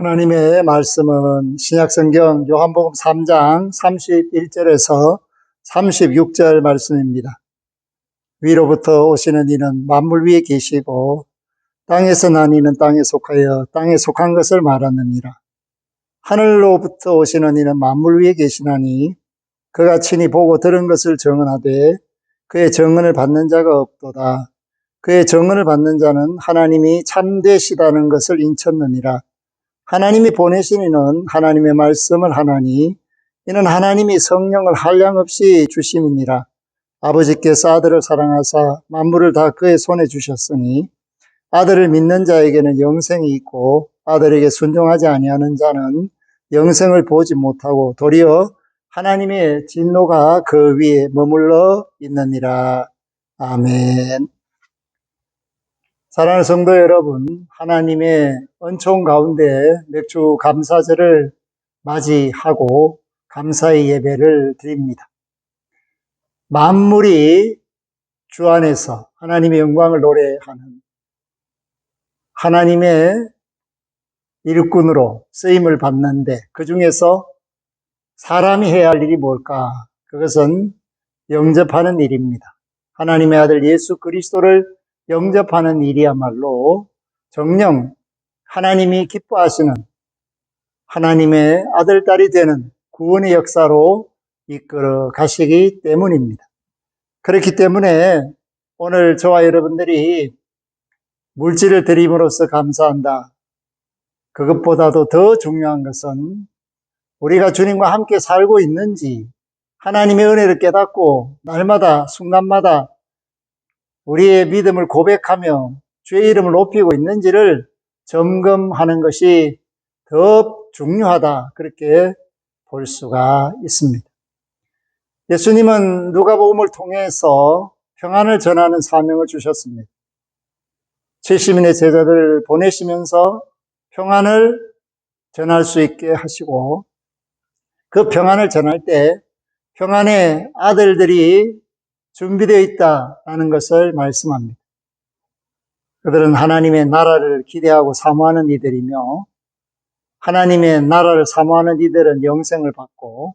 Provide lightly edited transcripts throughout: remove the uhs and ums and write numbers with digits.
하나님의 말씀은 신약성경 요한복음 3장 31절에서 36절 말씀입니다. 위로부터 오시는 이는 만물 위에 계시고 땅에서 난 이는 땅에 속하여 땅에 속한 것을 말하느니라. 하늘로부터 오시는 이는 만물 위에 계시나니 그가 친히 보고 들은 것을 증언하되 그의 증언을 받는 자가 없도다. 그의 증언을 받는 자는 하나님이 참되시다는 것을 인쳤느니라. 하나님이 보내신 이는 하나님의 말씀을 하나니 이는 하나님이 성령을 한량없이 주심이니라. 아버지께서 아들을 사랑하사 만물을 다 그의 손에 주셨으니 아들을 믿는 자에게는 영생이 있고 아들에게 순종하지 아니하는 자는 영생을 보지 못하고 도리어 하나님의 진노가 그 위에 머물러 있느니라. 아멘. 사랑하는 성도 여러분, 하나님의 은총 가운데 맥주 감사절을 맞이하고 감사의 예배를 드립니다. 만물이 주 안에서 하나님의 영광을 노래하는 하나님의 일꾼으로 쓰임을 받는데 그 중에서 사람이 해야 할 일이 뭘까? 그것은 영접하는 일입니다. 하나님의 아들 예수 그리스도를 영접하는 일이야말로 정녕 하나님이 기뻐하시는 하나님의 아들, 딸이 되는 구원의 역사로 이끌어 가시기 때문입니다. 그렇기 때문에 오늘 저와 여러분들이 물질을 드림으로써 감사한다. 그것보다도 더 중요한 것은 우리가 주님과 함께 살고 있는지 하나님의 은혜를 깨닫고 날마다 순간마다 우리의 믿음을 고백하며 주의 이름을 높이고 있는지를 점검하는 것이 더 중요하다. 그렇게 볼 수가 있습니다. 예수님은 누가복음을 통해서 평안을 전하는 사명을 주셨습니다. 70인의 제자들을 보내시면서 평안을 전할 수 있게 하시고 그 평안을 전할 때 평안의 아들들이 준비되어 있다는 것을 말씀합니다. 그들은 하나님의 나라를 기대하고 사모하는 이들이며 하나님의 나라를 사모하는 이들은 영생을 받고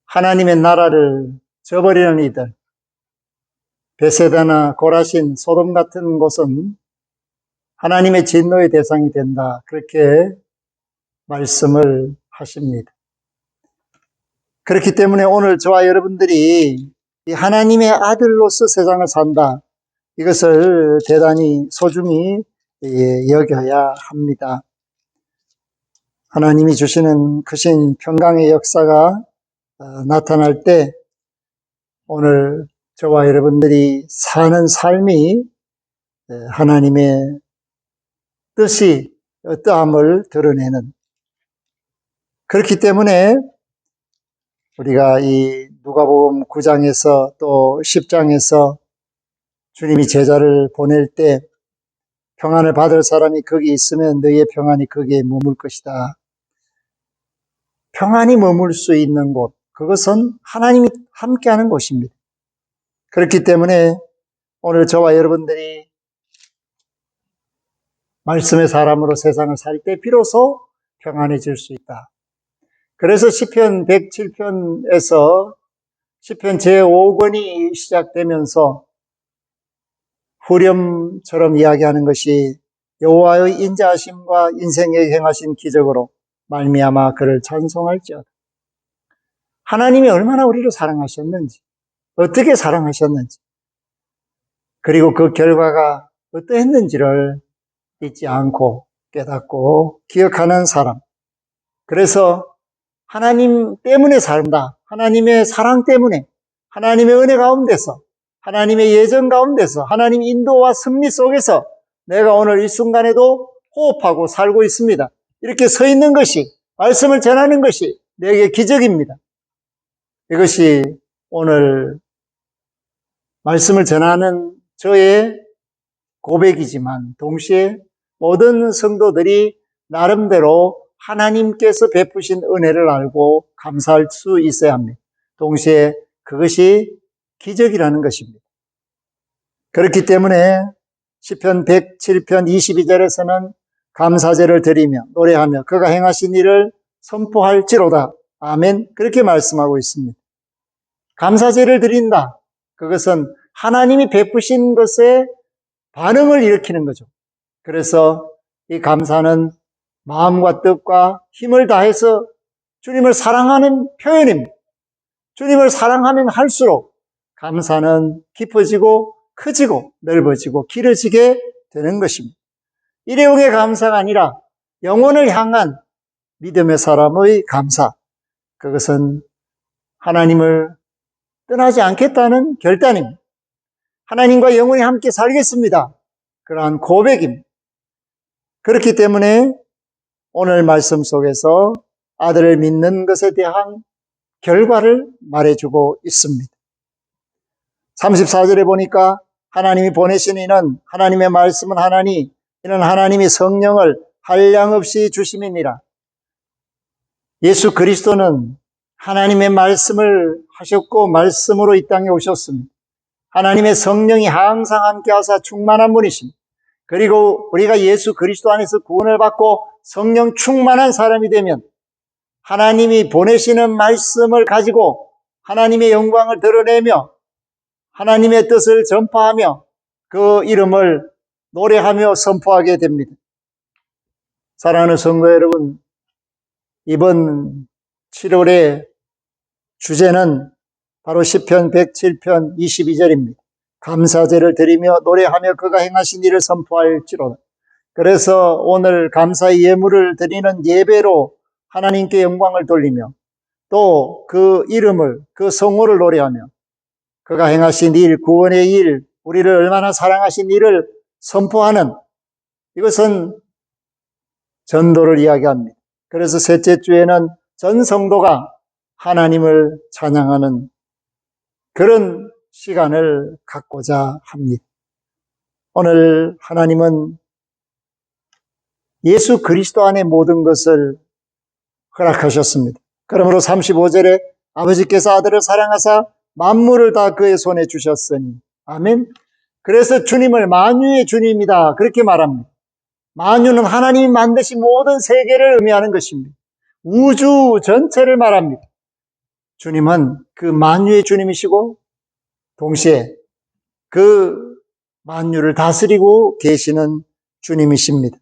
하나님의 나라를 저버리는 이들, 베세다나 고라신, 소돔 같은 곳은 하나님의 진노의 대상이 된다. 그렇게 말씀을 하십니다. 그렇기 때문에 오늘 저와 여러분들이 이 하나님의 아들로서 세상을 산다. 이것을 대단히 소중히 여겨야 합니다. 하나님이 주시는 크신 평강의 역사가 나타날 때 오늘 저와 여러분들이 사는 삶이 하나님의 뜻이 어떠함을 드러내는 그렇기 때문에 우리가 이 누가복음 9장에서 또 10장에서 주님이 제자를 보낼 때 평안을 받을 사람이 거기 있으면 너희의 평안이 거기에 머물 것이다. 평안이 머물 수 있는 곳, 그것은 하나님이 함께하는 곳입니다. 그렇기 때문에 오늘 저와 여러분들이 말씀의 사람으로 세상을 살 때 비로소 평안해질 수 있다. 그래서 시편 107편에서 시편 제5권이 시작되면서 후렴처럼 이야기하는 것이 여호와의 인자하심과 인생에 행하신 기적으로 말미암아 그를 찬송할지어다. 하나님이 얼마나 우리를 사랑하셨는지, 어떻게 사랑하셨는지, 그리고 그 결과가 어떠했는지를 잊지 않고 깨닫고 기억하는 사람. 그래서 하나님 때문에 산다. 하나님의 사랑 때문에, 하나님의 은혜 가운데서, 하나님의 예정 가운데서, 하나님 인도와 승리 속에서 내가 오늘 이 순간에도 호흡하고 살고 있습니다. 이렇게 서 있는 것이, 말씀을 전하는 것이 내게 기적입니다. 이것이 오늘 말씀을 전하는 저의 고백이지만 동시에 모든 성도들이 나름대로 하나님께서 베푸신 은혜를 알고 감사할 수 있어야 합니다. 동시에 그것이 기적이라는 것입니다. 그렇기 때문에 시편 107편 22절에서는 감사제를 드리며 노래하며 그가 행하신 일을 선포할지로다. 아멘. 그렇게 말씀하고 있습니다. 감사제를 드린다. 그것은 하나님이 베푸신 것에 반응을 일으키는 거죠. 그래서 이 감사는 마음과 뜻과 힘을 다해서 주님을 사랑하는 표현입니다. 주님을 사랑하면 할수록 감사는 깊어지고 커지고 넓어지고 길어지게 되는 것입니다. 일회용의 감사가 아니라 영혼을 향한 믿음의 사람의 감사. 그것은 하나님을 떠나지 않겠다는 결단입니다. 하나님과 영원히 함께 살겠습니다. 그러한 고백입니다. 그렇기 때문에 오늘 말씀 속에서 아들을 믿는 것에 대한 결과를 말해주고 있습니다. 34절에 보니까 하나님이 보내신 이는 하나님의 말씀은 하나니 이는 하나님이 성령을 한량없이 주심이니라. 예수 그리스도는 하나님의 말씀을 하셨고 말씀으로 이 땅에 오셨습니다. 하나님의 성령이 항상 함께 하사 충만한 분이십니다. 그리고 우리가 예수 그리스도 안에서 구원을 받고 성령 충만한 사람이 되면 하나님이 보내시는 말씀을 가지고 하나님의 영광을 드러내며 하나님의 뜻을 전파하며 그 이름을 노래하며 선포하게 됩니다. 사랑하는 성도 여러분, 이번 7월의 주제는 바로 시편 107편 22절입니다. 감사제를 드리며 노래하며 그가 행하신 일을 선포할지로다. 그래서 오늘 감사의 예물을 드리는 예배로 하나님께 영광을 돌리며 또 그 이름을, 그 성호를 노래하며 그가 행하신 일, 구원의 일, 우리를 얼마나 사랑하신 일을 선포하는, 이것은 전도를 이야기합니다. 그래서 셋째 주에는 전 성도가 하나님을 찬양하는 그런 시간을 갖고자 합니다. 오늘 하나님은 예수 그리스도 안에 모든 것을 허락하셨습니다. 그러므로 35절에 아버지께서 아들을 사랑하사 만물을 다 그의 손에 주셨으니 아멘. 그래서 주님을 만유의 주님이다 그렇게 말합니다. 만유는 하나님이 만드신 모든 세계를 의미하는 것입니다. 우주 전체를 말합니다. 주님은 그 만유의 주님이시고 동시에 그 만유를 다스리고 계시는 주님이십니다.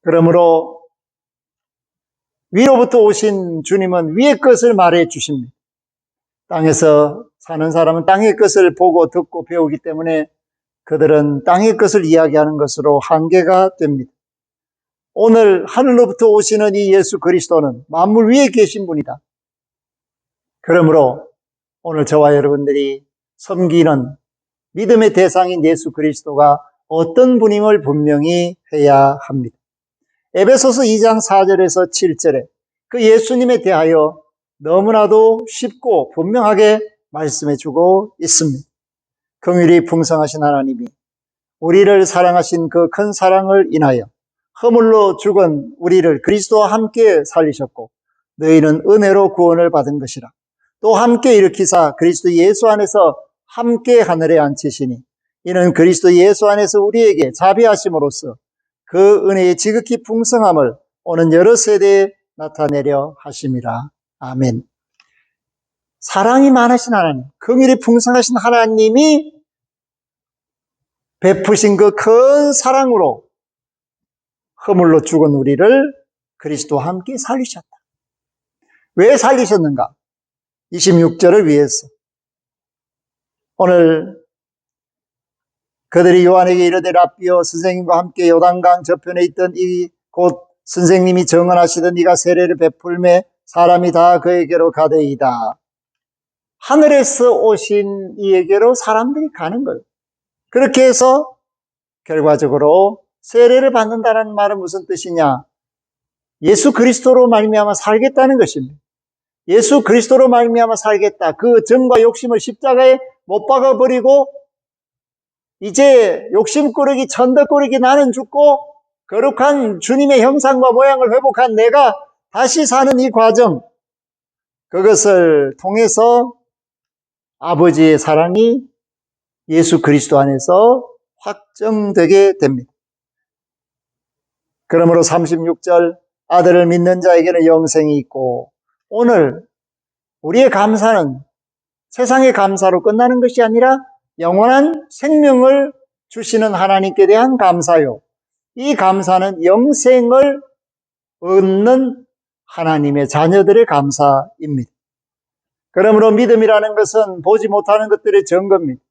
그러므로 위로부터 오신 주님은 위의 것을 말해 주십니다. 땅에서 사는 사람은 땅의 것을 보고 듣고 배우기 때문에 그들은 땅의 것을 이야기하는 것으로 한계가 됩니다. 오늘 하늘로부터 오시는 이 예수 그리스도는 만물 위에 계신 분이다. 그러므로 오늘 저와 여러분들이 섬기는 믿음의 대상인 예수 그리스도가 어떤 분임을 분명히 해야 합니다. 에베소서 2장 4절에서 7절에 그 예수님에 대하여 너무나도 쉽고 분명하게 말씀해 주고 있습니다. 긍휼이 풍성하신 하나님이 우리를 사랑하신 그 큰 사랑을 인하여 허물로 죽은 우리를 그리스도와 함께 살리셨고 너희는 은혜로 구원을 받은 것이라. 또 함께 일으키사 그리스도 예수 안에서 함께 하늘에 앉히시니 이는 그리스도 예수 안에서 우리에게 자비하심으로써 그 은혜의 지극히 풍성함을 오는 여러 세대에 나타내려 하심이라. 아멘. 사랑이 많으신 하나님, 긍휼이 풍성하신 하나님이 베푸신 그 큰 사랑으로 허물로 죽은 우리를 그리스도와 함께 살리셨다. 왜 살리셨는가? 26절을 위해서. 오늘 그들이 요한에게 이르되 랍비여 선생님과 함께 요단강 저편에 있던 이 곧 선생님이 정언하시던 이가 세례를 베풀매 사람이 다 그에게로 가되이다. 하늘에서 오신 이에게로 사람들이 가는 거예요. 그렇게 해서 결과적으로 세례를 받는다는 말은 무슨 뜻이냐? 예수 그리스도로 말미암아 살겠다는 것입니다. 예수 그리스도로 말미암아 살겠다. 그 정과 욕심을 십자가에 못 박아버리고 이제 욕심꾸러기 천덕꾸러기 나는 죽고 거룩한 주님의 형상과 모양을 회복한 내가 다시 사는 이 과정, 그것을 통해서 아버지의 사랑이 예수 그리스도 안에서 확정되게 됩니다. 그러므로 36절 아들을 믿는 자에게는 영생이 있고, 오늘 우리의 감사는 세상의 감사로 끝나는 것이 아니라 영원한 생명을 주시는 하나님께 대한 감사요, 이 감사는 영생을 얻는 하나님의 자녀들의 감사입니다. 그러므로 믿음이라는 것은 보지 못하는 것들의 증거입니다.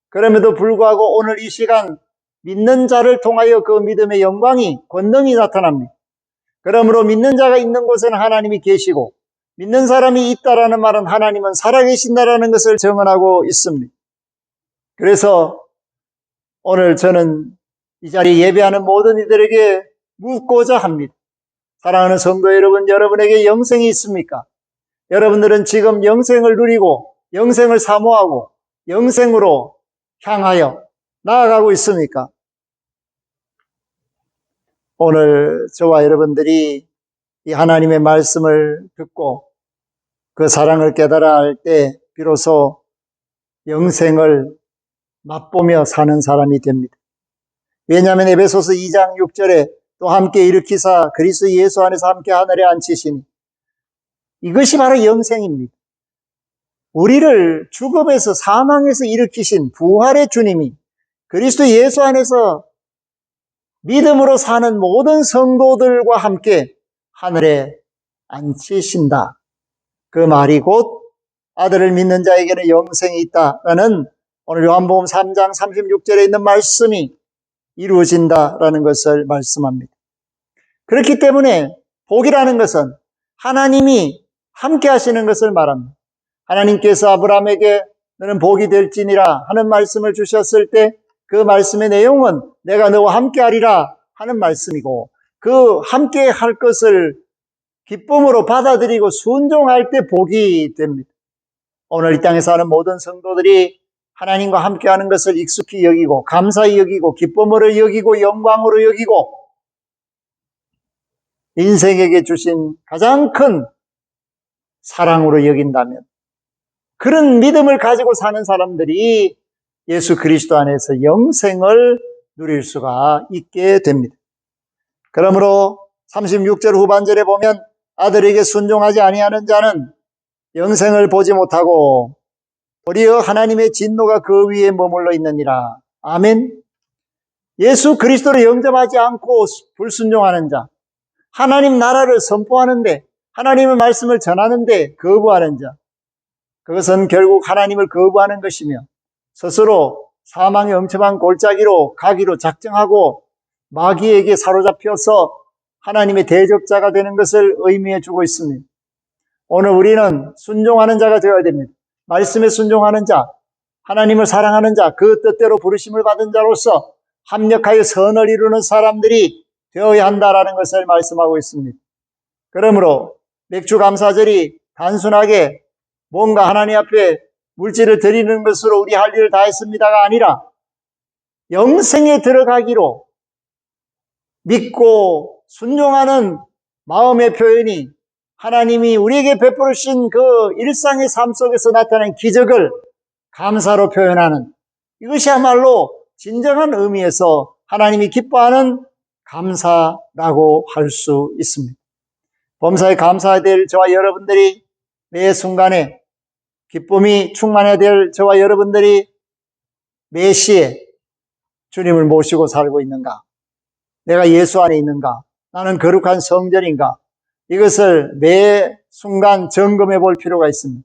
그럼에도 불구하고 오늘 이 시간 믿는 자를 통하여 그 믿음의 영광이, 권능이 나타납니다. 그러므로 믿는 자가 있는 곳에는 하나님이 계시고, 믿는 사람이 있다라는 말은 하나님은 살아계신다라는 것을 증언하고 있습니다. 그래서 오늘 저는 이 자리에 예배하는 모든 이들에게 묻고자 합니다. 사랑하는 성도 여러분, 여러분에게 영생이 있습니까? 여러분들은 지금 영생을 누리고 영생을 사모하고 영생으로 향하여 나아가고 있습니까? 오늘 저와 여러분들이 이 하나님의 말씀을 듣고 그 사랑을 깨달아 할 때 비로소 영생을 맛보며 사는 사람이 됩니다. 왜냐하면 에베소서 2장 6절에 또 함께 일으키사 그리스도 예수 안에서 함께 하늘에 앉히시니, 이것이 바로 영생입니다. 우리를 죽음에서, 사망에서 일으키신 부활의 주님이 그리스도 예수 안에서 믿음으로 사는 모든 성도들과 함께 하늘에 앉히신다. 그 말이 곧 아들을 믿는 자에게는 영생이 있다라는 오늘 요한복음 3장 36절에 있는 말씀이 이루어진다라는 것을 말씀합니다. 그렇기 때문에 복이라는 것은 하나님이 함께 하시는 것을 말합니다. 하나님께서 아브라함에게 너는 복이 될지니라 하는 말씀을 주셨을 때 그 말씀의 내용은 내가 너와 함께 하리라 하는 말씀이고, 그 함께 할 것을 기쁨으로 받아들이고 순종할 때 복이 됩니다. 오늘 이 땅에 사는 모든 성도들이 하나님과 함께하는 것을 익숙히 여기고 감사히 여기고 기쁨으로 여기고 영광으로 여기고 인생에게 주신 가장 큰 사랑으로 여긴다면, 그런 믿음을 가지고 사는 사람들이 예수 그리스도 안에서 영생을 누릴 수가 있게 됩니다. 그러므로 36절 후반절에 보면 아들에게 순종하지 아니하는 자는 영생을 보지 못하고 도리어 하나님의 진노가 그 위에 머물러 있느니라. 아멘. 예수 그리스도를 영접하지 않고 불순종하는 자, 하나님 나라를 선포하는데, 하나님의 말씀을 전하는데 거부하는 자, 그것은 결국 하나님을 거부하는 것이며 스스로 사망의 엄청난 골짜기로 가기로 작정하고 마귀에게 사로잡혀서 하나님의 대적자가 되는 것을 의미해 주고 있습니다. 오늘 우리는 순종하는 자가 되어야 됩니다. 말씀에 순종하는 자, 하나님을 사랑하는 자, 그 뜻대로 부르심을 받은 자로서 합력하여 선을 이루는 사람들이 되어야 한다라는 것을 말씀하고 있습니다. 그러므로 맥주 감사절이 단순하게 뭔가 하나님 앞에 물질을 드리는 것으로 우리 할 일을 다 했습니다가 아니라 영생에 들어가기로 믿고 순종하는 마음의 표현이 하나님이 우리에게 베풀으신 그 일상의 삶 속에서 나타난 기적을 감사로 표현하는, 이것이야말로 진정한 의미에서 하나님이 기뻐하는 감사라고 할 수 있습니다. 범사에 감사해야 될 저와 여러분들이 매 순간에 기쁨이 충만해야 될 저와 여러분들이 매 시에 주님을 모시고 살고 있는가? 내가 예수 안에 있는가? 나는 거룩한 성전인가? 이것을 매 순간 점검해 볼 필요가 있습니다.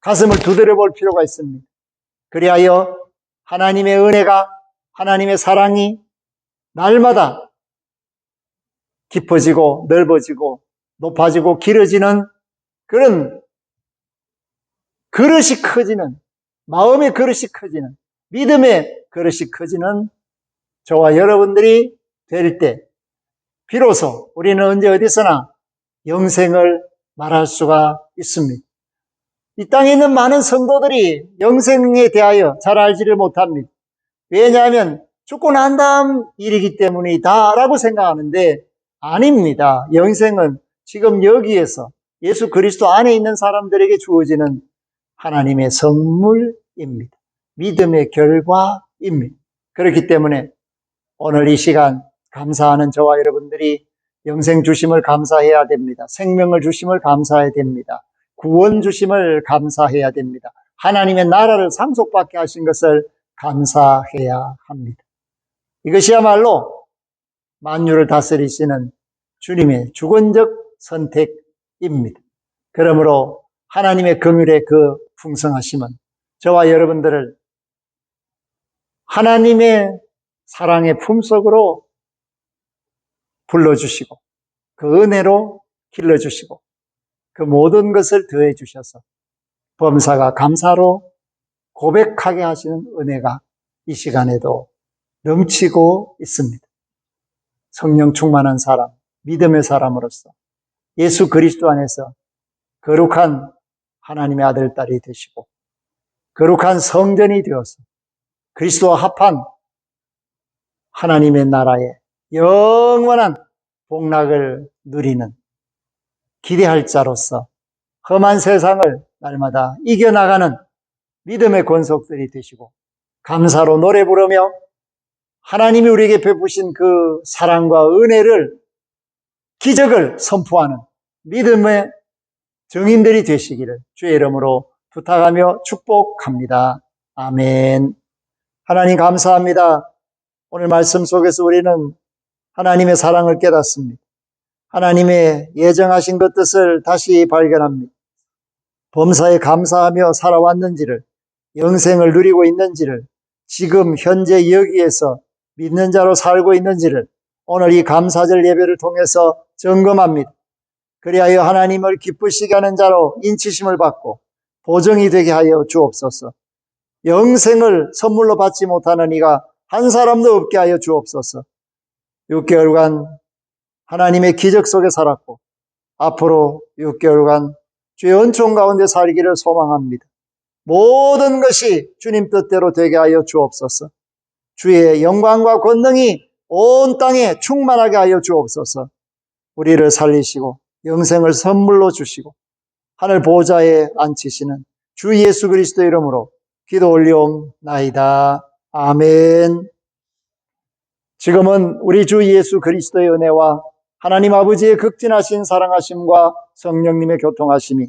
가슴을 두드려 볼 필요가 있습니다. 그리하여 하나님의 은혜가, 하나님의 사랑이 날마다 깊어지고 넓어지고 높아지고 길어지는 그런 그릇이 커지는, 마음의 그릇이 커지는, 믿음의 그릇이 커지는 저와 여러분들이 될 때 비로소 우리는 언제 어디서나 영생을 말할 수가 있습니다. 이 땅에 있는 많은 성도들이 영생에 대하여 잘 알지를 못합니다. 왜냐하면 죽고 난 다음 일이기 때문이다 라고 생각하는데 아닙니다. 영생은 지금 여기에서 예수 그리스도 안에 있는 사람들에게 주어지는 하나님의 선물입니다. 믿음의 결과입니다. 그렇기 때문에 오늘 이 시간 감사하는 저와 여러분들이 영생 주심을 감사해야 됩니다. 생명을 주심을 감사해야 됩니다. 구원 주심을 감사해야 됩니다. 하나님의 나라를 상속받게 하신 것을 감사해야 합니다. 이것이야말로 만유를 다스리시는 주님의 주권적 선택입니다. 그러므로 하나님의 긍휼의 그 풍성하심은 저와 여러분들을 하나님의 사랑의 품속으로 불러주시고 그 은혜로 길러주시고 그 모든 것을 더해 주셔서 범사가 감사로 고백하게 하시는 은혜가 이 시간에도 넘치고 있습니다. 성령 충만한 사람, 믿음의 사람으로서 예수 그리스도 안에서 거룩한 하나님의 아들, 딸이 되시고 거룩한 성전이 되어서 그리스도와 합한 하나님의 나라의 영원한 복락을 누리는 기대할 자로서 험한 세상을 날마다 이겨나가는 믿음의 권속들이 되시고 감사로 노래 부르며 하나님이 우리에게 베푸신 그 사랑과 은혜를 기적을 선포하는 믿음의 증인들이 되시기를 주의 이름으로 부탁하며 축복합니다. 아멘. 하나님 감사합니다. 오늘 말씀 속에서 우리는 하나님의 사랑을 깨닫습니다. 하나님의 예정하신 그 뜻을 다시 발견합니다. 범사에 감사하며 살아왔는지를, 영생을 누리고 있는지를, 지금 현재 여기에서 믿는 자로 살고 있는지를 오늘 이 감사절 예배를 통해서 점검합니다. 그리하여 하나님을 기쁘시게 하는 자로 인치심을 받고 보정이 되게 하여 주옵소서. 영생을 선물로 받지 못하는 이가 한 사람도 없게 하여 주옵소서. 6개월간 하나님의 기적 속에 살았고 앞으로 6개월간 주의 은총 가운데 살기를 소망합니다. 모든 것이 주님 뜻대로 되게 하여 주옵소서. 주의 영광과 권능이 온 땅에 충만하게 하여 주옵소서. 우리를 살리시고 영생을 선물로 주시고 하늘 보좌에 앉히시는 주 예수 그리스도 이름으로 기도 올리옵나이다. 아멘. 지금은 우리 주 예수 그리스도의 은혜와 하나님 아버지의 극진하신 사랑하심과 성령님의 교통하심이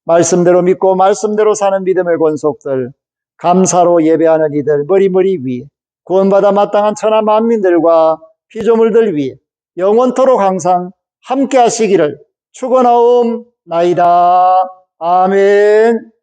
말씀대로 믿고 말씀대로 사는 믿음의 권속들, 감사로 예배하는 이들 머리머리 위에 구원받아 마땅한 천하 만민들과 피조물들 위에 영원토록 항상 함께 하시기를 축원하옵나이다. 아멘.